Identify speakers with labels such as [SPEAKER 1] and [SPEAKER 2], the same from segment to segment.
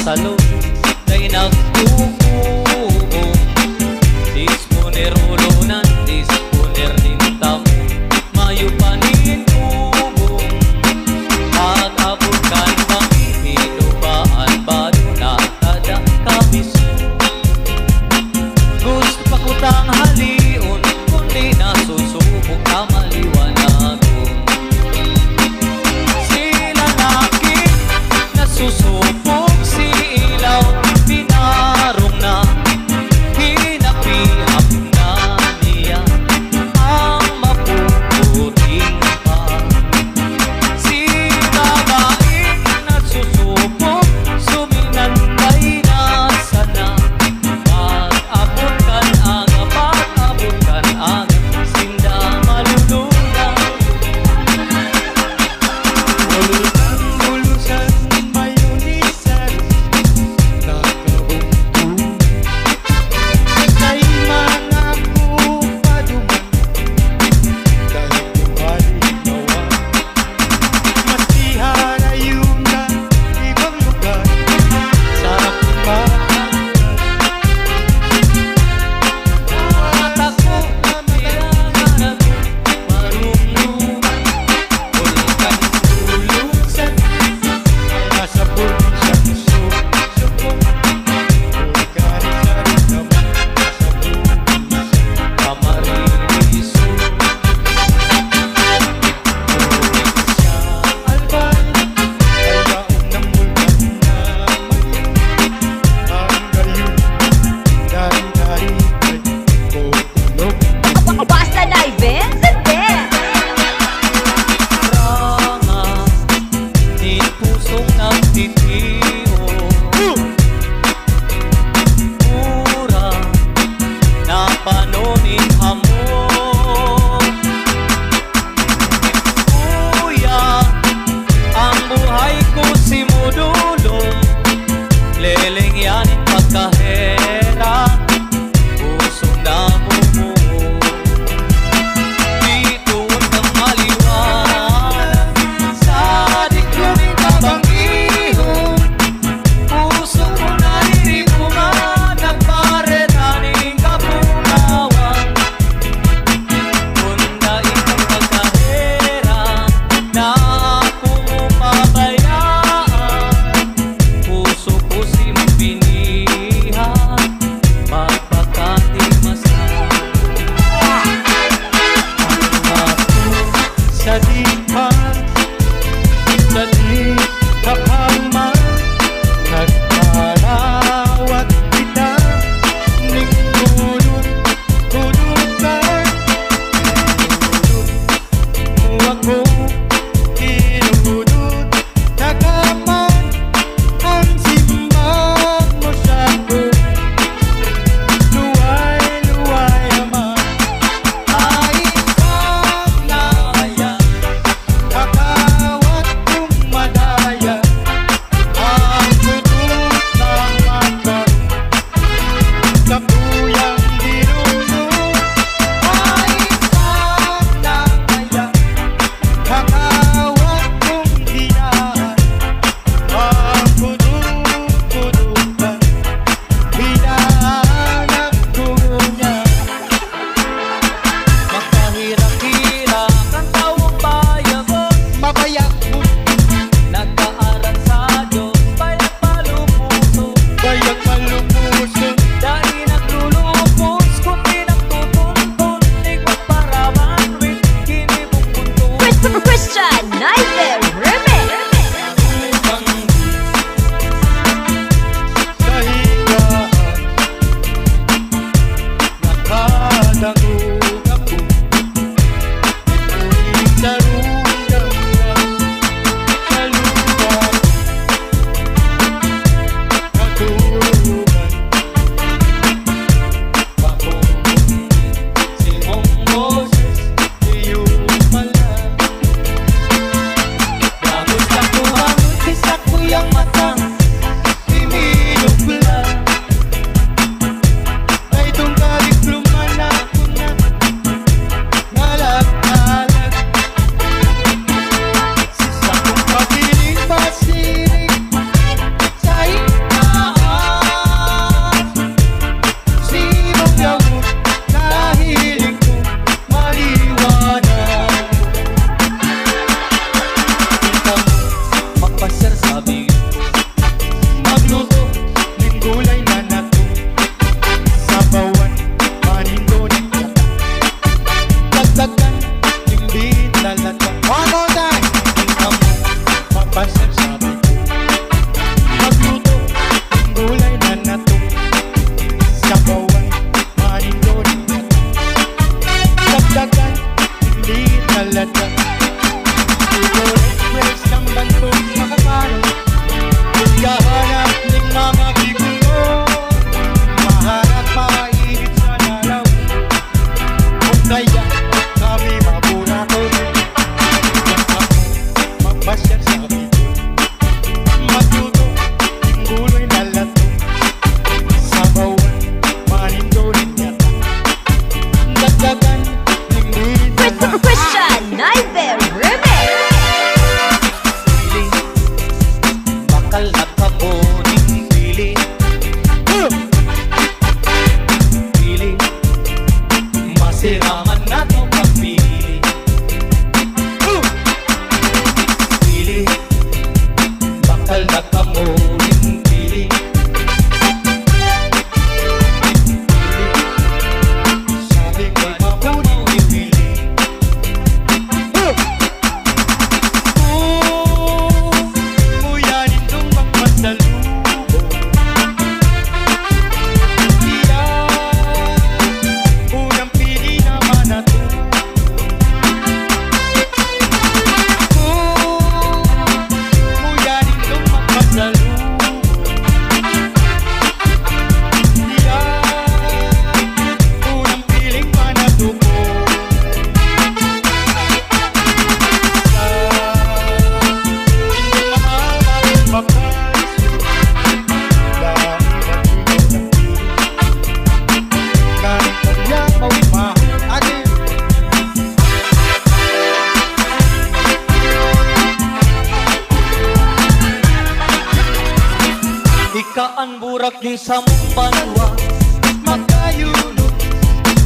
[SPEAKER 1] salon kay nagtukuo. Disponer ulunan, disponer din tamo, mayo panin tubo. Pag-abot kan kami, hinubaan ba na tada kabiso. Gusto pa ko tang haliun, kundi nasusubok na maliwanagon. Si lalaki nasusubok, si ilaw pinarong na, hinapihap na niya ang mapuputing pa. Si babaeng nasusubok, suminantay na sana. Pag-abot kan aga, pag-abot kan aga, sinda malulunang.
[SPEAKER 2] Bulusan, mayunisan, nakabungkong kay mga kupaduman, dahil kumaligawan. Masihan ayun na ibang lugar sa kumahangan.
[SPEAKER 1] Mata ko na pinangarap, marunungan. Bulukan,
[SPEAKER 2] Bulusan, nasa punsang suksukong, organisan naman sa punsang
[SPEAKER 1] kamaririso.
[SPEAKER 2] siya alban. Ayaw ng mulkan na mayon, ang gayon dari-dari ay kukulog.
[SPEAKER 3] Basta na events and dance.
[SPEAKER 1] Ranga, di pusong nagtitiyo. Mura, na panonin hamon. Kuya, ang buhay ko simudulong, leleng yanin pagkahera, pusong namumuo. Bituon ng maliwanag, sa dikluning kabangihon, puso ko nariripuman, nagparetaning kapunawan. Kunda ikang pagkahera, na akong upabayaan, puso ko simpinihan, magpakatimasan.
[SPEAKER 2] Sa dipan, sa di kapaman, nagparawat kita, ning tulog-tulugan. Tinulog mo ako, kinulot, nagaman, ang simbang mo sa akin. Luway-luway naman, ay ikaw na kaya, kakawat kong madaya, ang tutok ng mata, kapuyang dirulong. Ay ikaw na kaya,
[SPEAKER 1] ni sa mong banwa.
[SPEAKER 2] Makayunod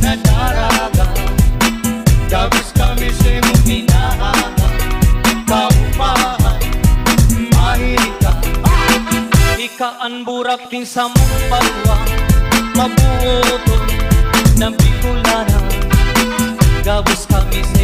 [SPEAKER 2] na daraga, gabis kami sa imong hinahaga. Kaupahan, mahilig ka.
[SPEAKER 1] Ikaan burak ni sa mong banwa. Mabuoton ng Bicolana, gabos kami sa